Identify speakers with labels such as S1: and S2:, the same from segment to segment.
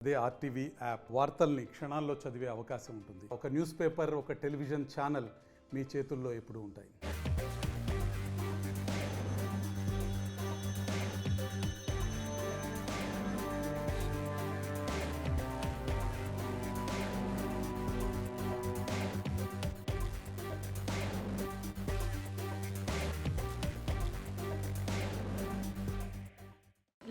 S1: అదే RTV app వార్తల్ని క్షణాల్లో చదివే అవకాశం ఉంటుంది. ఒక న్యూస్ పేపర్, ఒక టెలివిజన్ ఛానల్ మీ చేతుల్లో ఎప్పుడూ ఉంటాయి.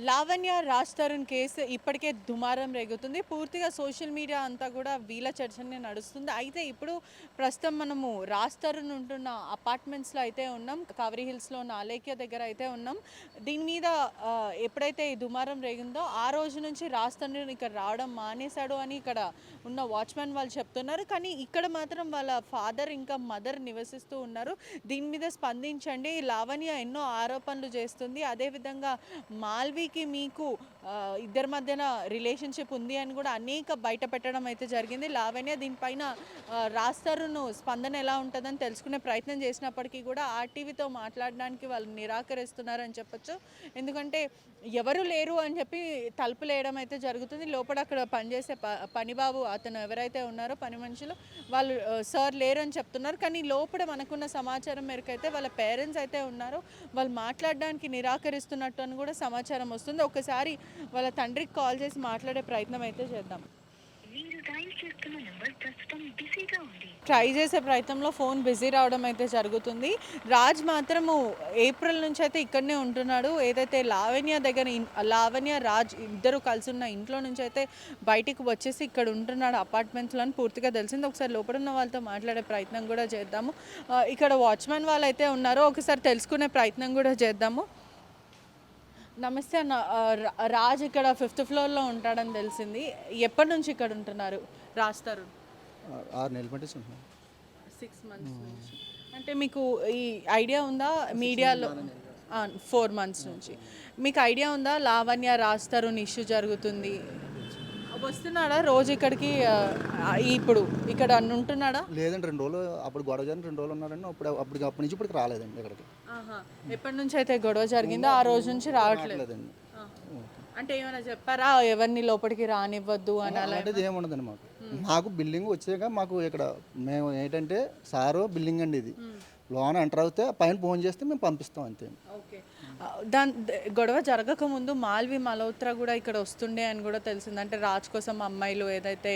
S2: లావణ్య రాజ్ తరుణ్ కేసు ఇప్పటికే దుమారం రేగుతుంది. పూర్తిగా సోషల్ మీడియా అంతా కూడా వీళ్ళ చర్చనే నడుస్తుంది. అయితే ఇప్పుడు ప్రస్తుతం మనము రాజ్ తరుణ్ ఉంటున్న అపార్ట్మెంట్స్లో అయితే ఉన్నాం. కవరి హిల్స్లో ఉన్న అలేఖ్య దగ్గర అయితే ఉన్నాం. దీని మీద ఎప్పుడైతే ఈ దుమారం రేగిందో ఆ రోజు నుంచి రాజ్ తరుణ్ ఇక్కడ రావడం మానేశాడు అని ఇక్కడ ఉన్న వాచ్మెన్ వాళ్ళు చెప్తున్నారు. కానీ ఇక్కడ మాత్రం వాళ్ళ ఫాదర్ ఇంకా మదర్ నివసిస్తూ ఉన్నారు. దీని మీద స్పందించండి, లావణ్య ఎన్నో ఆరోపణలు చేస్తుంది, అదేవిధంగా మాల్వీకి మీకు ఇద్దరి మధ్యన రిలేషన్షిప్ ఉంది అని కూడా అనేక బయట పెట్టడం అయితే జరిగింది. లావణ్య దీనిపైన రాజ్ తరుణ్ స్పందన ఎలా ఉంటుందని తెలుసుకునే ప్రయత్నం చేసినప్పటికీ కూడా ఆర్టీవీతో మాట్లాడడానికి వాళ్ళు నిరాకరిస్తున్నారని చెప్పొచ్చు. ఎందుకంటే ఎవరు లేరు అని చెప్పి తలుపులు వేయడం అయితే జరుగుతుంది. లోపల అక్కడ పనిచేసే పనిబాబు అతను ఎవరైతే ఉన్నారో పని మనుషులు వాళ్ళు సార్ లేరు అని చెప్తున్నారు. కానీ లోపల మనకున్న సమాచారం మేరకు అయితే వాళ్ళ పేరెంట్స్ అయితే ఉన్నారో వాళ్ళు మాట్లాడడానికి నిరాకరిస్తున్నట్టు అని కూడా సమాచారం వస్తుంది. ఒకసారి వాళ్ళ తండ్రికి కాల్ చేసి మాట్లాడే ప్రయత్నం అయితే చేద్దాం. ట్రై చేసే ప్రయత్నంలో ఫోన్ బిజీ రావడం అయితే జరుగుతుంది. రాజ్ మాత్రము ఏప్రిల్ నుంచి అయితే ఇక్కడనే ఉంటున్నాడు. ఏదైతే లావణ్య రాజ్ ఇద్దరు కలిసి ఉన్న ఇంట్లో నుంచి అయితే బయటికి వచ్చేసి ఇక్కడ ఉంటున్నాడు అపార్ట్మెంట్స్లో అని పూర్తిగా తెలిసింది. ఒకసారి లోపల ఉన్న వాళ్ళతో మాట్లాడే ప్రయత్నం కూడా చేద్దాము. ఇక్కడ వాచ్మెన్ వాళ్ళు అయితే ఉన్నారో ఒకసారి తెలుసుకునే ప్రయత్నం కూడా చేద్దాము. నమస్తే అన్న, రాజ్ ఇక్కడ 5th ఫ్లోర్లో ఉంటాడని తెలిసింది. ఎప్పటి నుంచి ఇక్కడ ఉంటున్నారు రాజ్ తరుణ్?
S3: 6 నెలల మట్టి
S2: 6 months నుంచి. అంటే మీకు ఈ ఐడియా ఉందా మీడియాలో? 4 months నుంచి. మీకు ఐడియా ఉందా లావణ్య రాజ్ తరుణ్ ఇష్యూ జరుగుతుంది? వస్తున్నాడా రోజు ఇక్కడికి? ఇప్పుడు ఇక్కడ ఉంటున్నాడా?
S3: లేదండి, 2 రోజులు అప్పుడు గొడవ జరిగిన 2 రోజులు ఉన్నారండి. అప్పటి నుంచి ఇప్పటికి రాలేదండి ఇక్కడికి.
S2: ఎప్పటి నుంచి అయితే గొడవ జరిగిందో ఆ రోజు నుంచి రావట్లేదండి. అంటే ఏమైనా చెప్పారా ఎవరిని లోపలికి రానివ్వద్దు అని?
S3: అలాంటిది ఏముండదండి మాకు బిల్డింగ్ వచ్చాక మాకు ఇక్కడ మేము ఏంటంటే సారు బిల్డింగ్ అండి ఇది, లోన్ ఎంటర్ అవుతే పైన ఫోన్ చేస్తే మేము పంపిస్తాం అంతే.
S2: ఓకే. గొడవ జరగకముందు మాల్వి మల్హోత్రా కూడా ఇక్కడ వస్తుండే అని కూడా తెలిసింది. అంటే రాజ్ కోసం అమ్మాయిలు ఏదైతే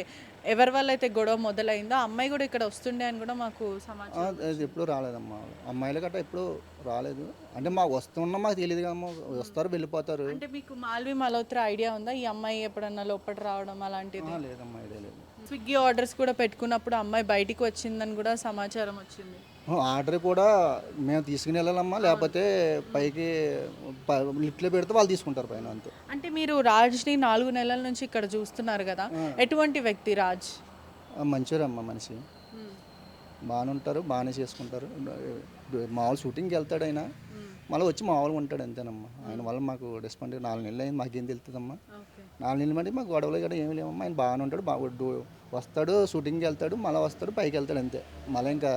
S2: ఎవరి వల్ల అయితే గొడవ మొదలైందో ఆ అమ్మాయి కూడా ఇక్కడ వస్తుండే అని కూడా మాకు సమాచారం.
S3: అది ఎప్పుడు రాలేదమ్మా, అమ్మాయిలు గట్రా ఎప్పుడు రాలేదు. అంటే మాకు వస్తున్నా మాకు తెలియదు కదమ్మా, వస్తారు వెళ్ళిపోతారు.
S2: అంటే మీకు మాల్వి మల్హోత్రా ఐడియా ఉందా ఈ అమ్మాయి ఎప్పుడన్నా లోపల రావడం అలాంటిది?
S3: లేదమ్మా, ఐడియా లేదు.
S2: స్విగ్గీ ఆర్డర్స్ కూడా పెట్టుకున్నప్పుడు అమ్మాయి బయటికి వచ్చిందని కూడా సమాచారం వచ్చింది.
S3: ఆర్డర్ కూడా మేము తీసుకుని వెళ్ళాలమ్మా, లేకపోతే పైకి లిఫ్ట్లో పెడితే వాళ్ళు తీసుకుంటారు పైన అంతే.
S2: అంటే మీరు రాజ్ని 4 నెలల నుంచి ఇక్కడ చూస్తున్నారు కదా, ఎటువంటి వ్యక్తి రాజ్?
S3: మంచివారమ్మా, మనిషి బాగానే ఉంటారు, బాగానే చేసుకుంటారు. మామూలు షూటింగ్కి వెళ్తాడు ఆయన, మళ్ళీ వచ్చి మామూలుగా ఉంటాడు అంతేనమ్మా. ఆయన వల్ల మాకు రెస్పాండ్ 4 నెలలు అయింది, మాకేం తెలుస్తుందమ్మా. 4 నెలలు బట్టి మాకు గొడవలు కూడా ఏమి లేవమ్మా. ఆయన బాగానే ఉంటాడు, వస్తాడు, షూటింగ్కి వెళ్తాడు, మళ్ళీ వస్తాడు, పైకి వెళ్తాడు అంతే. మళ్ళీ ఇంకా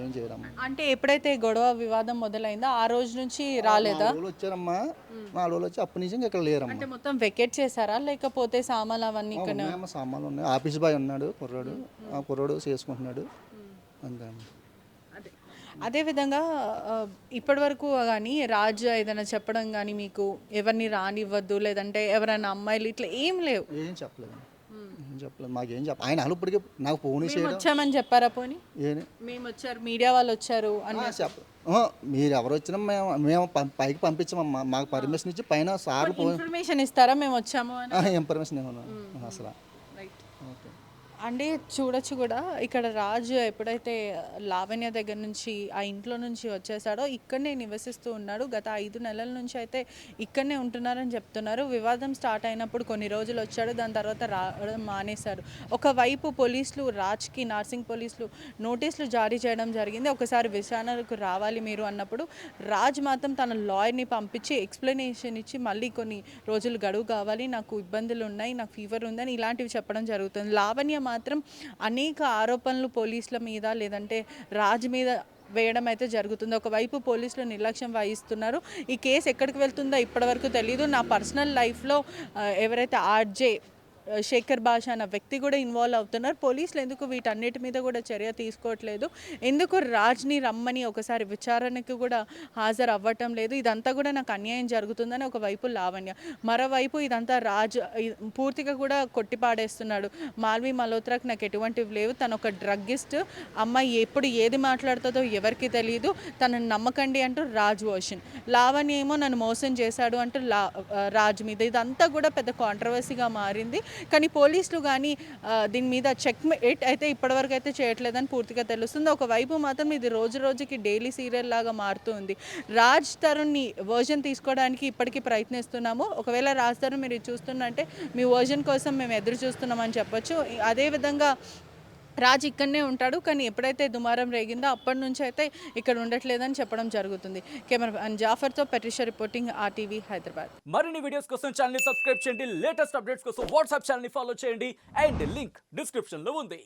S3: ఏం చేయరమ్మా.
S2: అంటే ఎప్పుడైతే గొడవ వివాదం మొదలైందో ఆ రోజు నుంచి రాలేదా?
S3: 4 రోజులు వచ్చారమ్మా, 4 రోజులు వచ్చి అప్పటి నుంచి ఇంకా ఇక్కడ లేరమ్మా.
S2: అంటే మొత్తం వెకేట్ చేశారా లేకపోతే సామాన్లు అవన్నీ ఇక్కడ?
S3: సామాన్లు ఉన్నాయి, ఆఫీస్ బాయ్ ఉన్నాడు కుర్రాడు, ఆ కుర్రాడు చేసుకుంటున్నాడు అంతే.
S2: అదేవిధంగా ఇప్పటి వరకు కానీ రాజ్ ఏదైనా చెప్పడం కానీ మీకు ఎవరిని రానివ్వద్దు లేదంటే ఎవరైనా అమ్మాయిలు ఇట్లా ఏం లేవు?
S3: ఏం చెప్పలేదు, ఏం చెప్పలేదు, మాకేం చెప్ప. ఆయన వాళ్ళు ఇప్పటికే నాకు ఫోన్
S2: వచ్చామని చెప్పారా? పోనీ మేము వచ్చారు, మీడియా వాళ్ళు వచ్చారు అని
S3: చెప్ప. మీరు ఎవరు వచ్చినా మేము పైకి పంపించామమ్మా, మాకు పర్మిషన్ ఇచ్చి పైన సార్
S2: ఇన్ఫర్మేషన్ ఇస్తారా మేము వచ్చాము అని?
S3: ఇన్ఫర్మేషన్ ఏమన్నా అసలు.
S2: ఓకే అండి, చూడొచ్చు కూడా ఇక్కడ రాజు ఎప్పుడైతే లావణ్య దగ్గర నుంచి ఆ ఇంట్లో నుంచి వచ్చేసాడో ఇక్కడనే నివసిస్తూ ఉన్నాడు. గత 5 నెలల నుంచి అయితే ఇక్కడనే ఉంటున్నారని చెప్తున్నారు. వివాదం స్టార్ట్ అయినప్పుడు కొన్ని రోజులు వచ్చాడు, దాని తర్వాత రావడం మానేశాడు. ఒకవైపు పోలీసులు రాజ్కి, నార్సింగ్ పోలీసులు నోటీసులు జారీ చేయడం జరిగింది. ఒకసారి విచారణకు రావాలి మీరు అన్నప్పుడు రాజ్ మాత్రం తన లాయర్ని పంపించి ఎక్స్ప్లెనేషన్ ఇచ్చి మళ్ళీ కొన్ని రోజులు గడువు కావాలి, నాకు ఇబ్బందులు ఉన్నాయి, నాకు ఫీవర్ ఉందని ఇలాంటివి చెప్పడం జరుగుతుంది. లావణ్య మాత్రం అనేక ఆరోపణలు పోలీసుల మీద లేదంటే రాజ్ మీద వేయడం అయితే జరుగుతుంది. ఒకవైపు పోలీసులు నిర్లక్ష్యం వహిస్తున్నారు. ఈ కేసు ఎక్కడికి వెళ్తుందో ఇప్పటివరకు తెలియదు. నా పర్సనల్ లైఫ్లో ఎవరైతే ఆర్జే శేఖర్ భాష అన్న వ్యక్తి కూడా ఇన్వాల్వ్ అవుతున్నారు. పోలీసులు ఎందుకు వీటన్నిటి మీద కూడా చర్య తీసుకోవట్లేదు, ఎందుకు రాజ్ని రమ్మని ఒకసారి విచారణకు కూడా హాజరు అవ్వటం లేదు, ఇదంతా కూడా నాకు అన్యాయం జరుగుతుందని ఒకవైపు లావణ్య, మరోవైపు ఇదంతా రాజ్ పూర్తిగా కూడా కొట్టిపాడేస్తున్నాడు. మాల్వి మల్హోత్రాకి నాకు ఎటువంటివి లేవు, తను ఒక డ్రగ్గిస్ట్, అమ్మాయి ఎప్పుడు ఏది మాట్లాడుతుందో ఎవరికి తెలియదు, తనని నమ్మకండి అంటూ రాజ్ వర్షన్, లావణ్య ఏమో నన్ను మోసం చేశాడు అంటూ రాజ్ మీద, ఇదంతా కూడా పెద్ద కాంట్రవర్సీగా మారింది. కానీ పోలీసులు కానీ దీని మీద చెక్ మేట్ అయితే ఇప్పటివరకు అయితే చేయట్లేదని పూర్తిగా తెలుస్తుంది. ఒకవైపు మాత్రం ఇది రోజు రోజుకి డైలీ సీరియల్ లాగా మారుతుంది. రాజ్ తరుణ్ని వర్జన్ తీసుకోవడానికి ఇప్పటికీ ప్రయత్నిస్తున్నాము. ఒకవేళ రాజ్ తరుణ్ మీరు చూస్తున్నంటే మీ వర్జన్ కోసం మేము ఎదురు చూస్తున్నామని చెప్పొచ్చు. అదేవిధంగా రాజ్ ఇక్కడనే ఉంటాడు, కానీ ఎప్పుడైతే దుమారం రేగిందో అప్పటి నుంచి అయితే ఇక్కడ ఉండట్లేదని చెప్పడం జరుగుతుంది. Camera జాఫర్తో పెట్రిషా reporting RTV Hyderabad.
S4: మరిన్ని వీడియోస్ కోసం ఛానల్ ని సబ్స్క్రైబ్ చేయండి, లేటెస్ట్ అప్డేట్స్ కోసం వాట్సాప్ ఛానల్ ని ఫాలో చేయండి అండ్ లింక్ డిస్క్రిప్షన్ లో ఉంది.